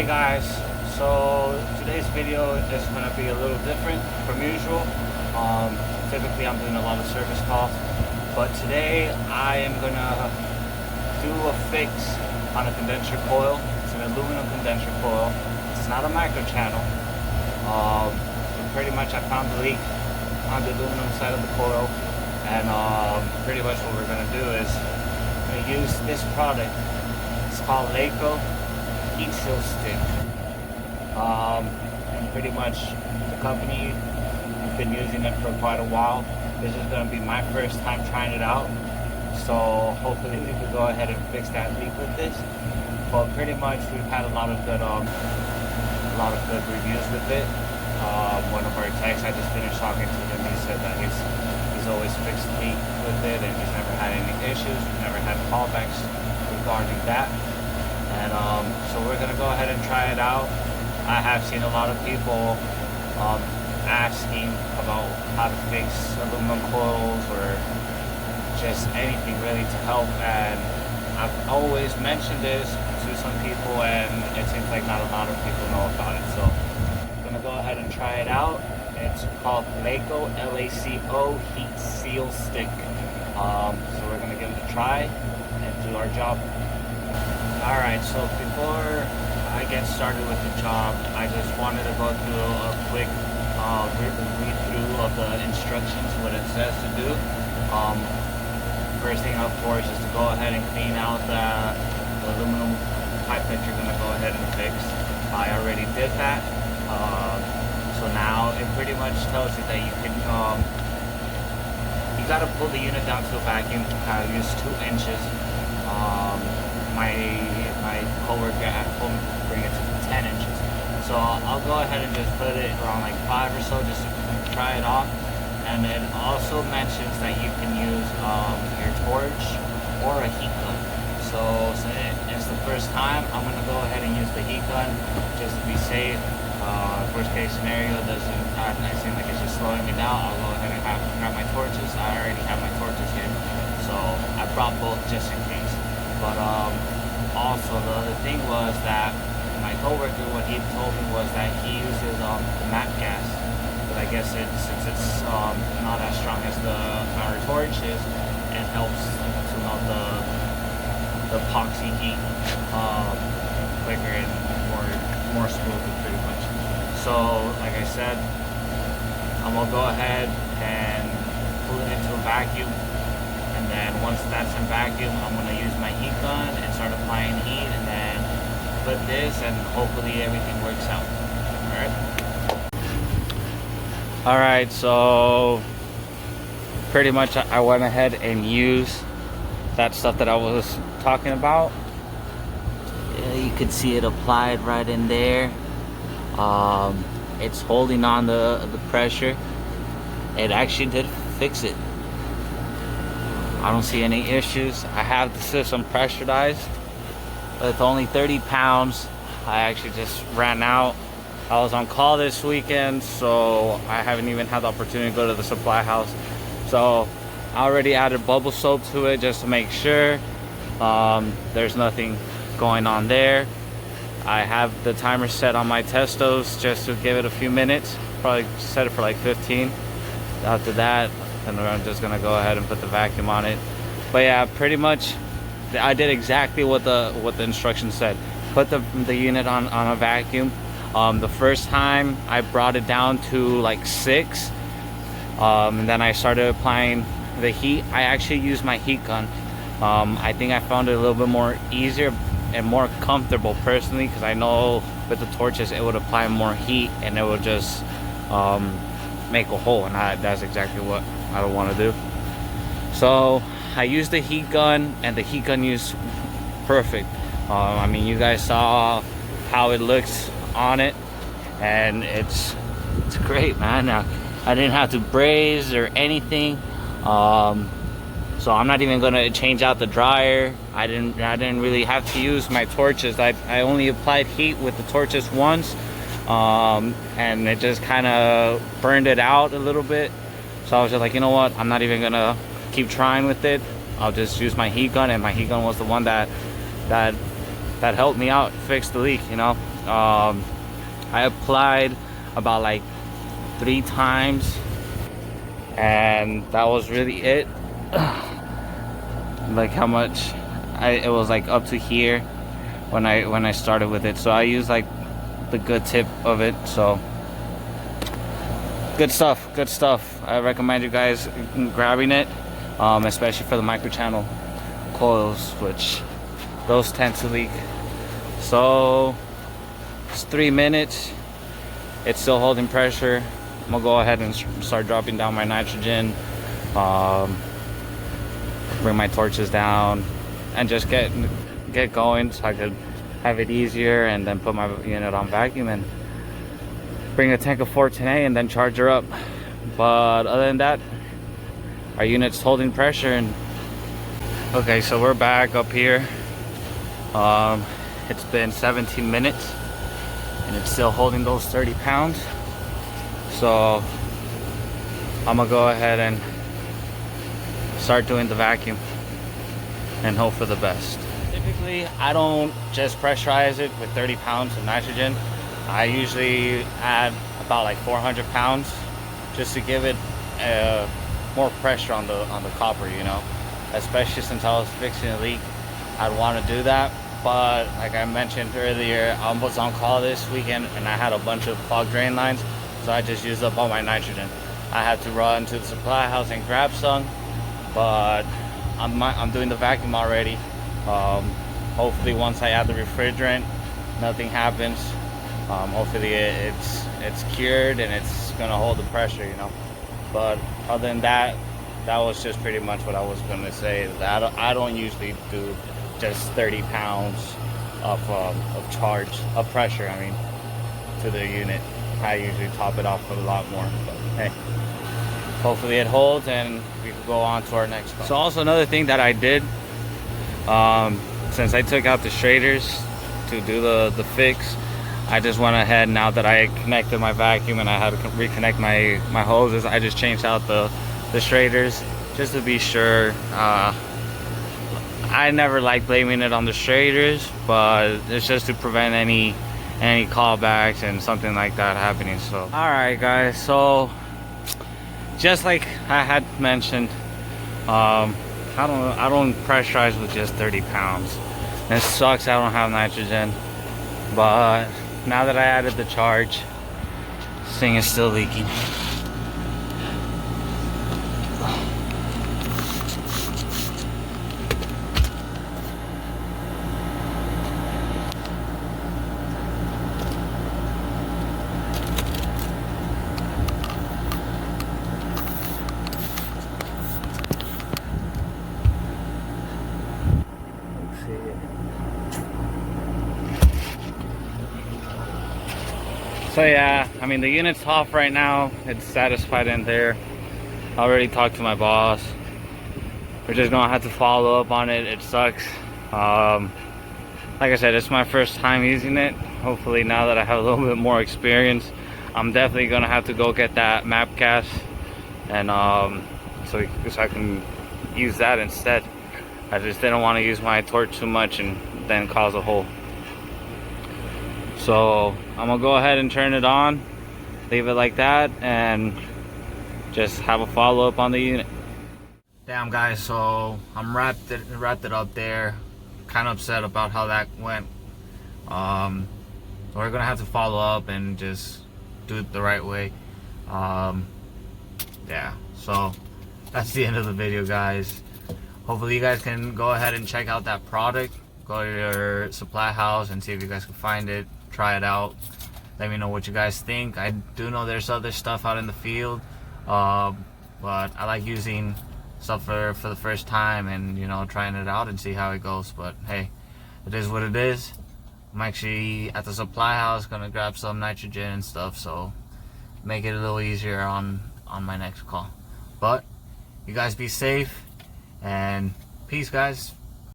Hey guys, so today's video is going to be a little different from usual. Typically I'm doing a lot of service calls, but today I am going to do a fix on a condenser coil. It's an aluminum condenser coil. It's not a micro channel. Pretty much I found the leak on the aluminum side of the coil, and pretty much what we're going to do is I'm going to use this product. It's called Laco Heat Seal Stick. And pretty much the company, we've been using it for quite a while. This is going to be my first time trying it out, so hopefully we can go ahead and fix that leak with this. But pretty much we've had a lot of good reviews with it. One of our techs, I just finished talking to him. He said that he's always fixed leak with it and he's never had any issues. We've never had callbacks regarding that. And so we're gonna go ahead and try it out. I have seen a lot of people asking about how to fix aluminum coils or just anything really to help, and I've always mentioned this to some people and it seems like not a lot of people know about it. So I'm gonna go ahead and try it out. It's called Laco, L-A-C-O Heat Seal Stick. So we're gonna give it a try and do our job. Alright, so before I get started with the job, I just wanted to go through a quick read through of the instructions, what it says to do. First thing, of course, is to go ahead and clean out the aluminum pipe that you're going to go ahead and fix. I already did that. So now it pretty much tells you that you can, you got to pull the unit down to a vacuum. I use 2 inches. My coworker at home bring it to 10 inches. So I'll go ahead and just put it around like 5 or so just to try it off. And it also mentions that you can use your torch or a heat gun. So since it's the first time, I'm gonna go ahead and use the heat gun just to be safe. Worst case scenario, I seem like it's just slowing me down, I'll go ahead and grab my torches. I already have my torches here, so I brought both just in case. But also the other thing was that my coworker, what he told me was that he uses the MAP gas, but I guess since it's not as strong as our torch is, it helps to melt the epoxy heat quicker and more smoothly, pretty much. So like I said, I'm gonna go ahead and pull it into a vacuum. And then once that's in vacuum, I'm going to use my heat gun and start applying heat, and then put this, and hopefully everything works out. Alright, so pretty much I went ahead and used that stuff that I was talking about. Yeah, you can see it applied right in there. It's holding on the pressure. It actually did fix it. I don't see any issues. I have the system pressurized with only 30 pounds. I actually just ran out. I was on call this weekend, so I haven't even had the opportunity to go to the supply house. So I already added bubble soap to it just to make sure there's nothing going on there. I have the timer set on my Testos just to give it a few minutes. Probably set it for like 15. After that, and I'm just gonna go ahead and put the vacuum on it. But yeah, pretty much I did exactly what the instructions said. Put the unit on a vacuum. The first time I brought it down to like 6, and then I started applying the heat. I actually used my heat gun. I think I found it a little bit more easier and more comfortable personally, because I know with the torches it would apply more heat and it would just make a hole, and that's exactly what I don't want to do. So I used the heat gun, and the heat gun used perfect. I mean, you guys saw how it looks on it, and it's great, man. Now, I didn't have to braze or anything, so I'm not even gonna change out the dryer. I didn't really have to use my torches. I only applied heat with the torches once, and it just kind of burned it out a little bit. So I was just like, you know what, I'm not even gonna keep trying with it. I'll just use my heat gun, and my heat gun was the one that helped me out, fix the leak, you know. I applied about like 3 times, and that was really it. Like how much it was like up to here when I started with it. So I used like the good tip of it. So good stuff. I recommend you guys grabbing it, especially for the microchannel coils, which those tend to leak. So it's 3 minutes. It's still holding pressure. I'm gonna go ahead and start dropping down my nitrogen, bring my torches down, and just get going so I could have it easier, and then put my unit on vacuum and bring a tank of 410A and then charge her up. But other than that, our unit's holding pressure. And okay, so we're back up here. It's been 17 minutes and it's still holding those 30 pounds. So I'm gonna go ahead and start doing the vacuum and hope for the best. Typically, I don't just pressurize it with 30 pounds of nitrogen. I usually add about like 400 pounds just to give it more pressure on the copper, you know. Especially since I was fixing a leak, I'd want to do that. But like I mentioned earlier, I was on call this weekend and I had a bunch of clogged drain lines, so I just used up all my nitrogen. I had to run to the supply house and grab some, but I'm doing the vacuum already. Hopefully once I add the refrigerant, nothing happens. Hopefully it's cured and it's gonna hold the pressure, you know. But other than that, that was just pretty much what I was gonna say. That I don't usually do just 30 pounds of pressure, I mean, to the unit. I usually top it off with a lot more. But hey, hopefully it holds and we can go on to our next call. So also another thing that I did, since I took out the shaders to do the fix, I just went ahead, now that I connected my vacuum and I had to reconnect my hoses, I just changed out the shaders just to be sure. I never like blaming it on the shaders, but it's just to prevent any callbacks and something like that happening. So alright guys, so just like I had mentioned, I don't pressurize with just 30 pounds. It sucks I don't have nitrogen, but now that I added the charge, this thing is still leaking. So yeah, I mean, the unit's off right now. It's satisfied in there. I already talked to my boss. We're just gonna have to follow up on it. It sucks. Like I said, it's my first time using it. Hopefully now that I have a little bit more experience, I'm definitely gonna have to go get that map cache, and so I can use that instead. I just didn't want to use my torch too much and then cause a hole. So I'm gonna go ahead and turn it on, leave it like that, and just have a follow-up on the unit. Damn guys, so I'm wrapped it up there. Kind of upset about how that went. So we're gonna have to follow up and just do it the right way. Yeah, so that's the end of the video, guys. Hopefully you guys can go ahead and check out that product. Go to your supply house and see if you guys can find it. Try it out. Let me know what you guys think. I do know there's other stuff out in the field, but I like using stuff for the first time and, you know, trying it out and see how it goes. But hey, it is what it is. I'm actually at the supply house gonna grab some nitrogen and stuff, so make it a little easier on my next call. But you guys be safe and peace, guys.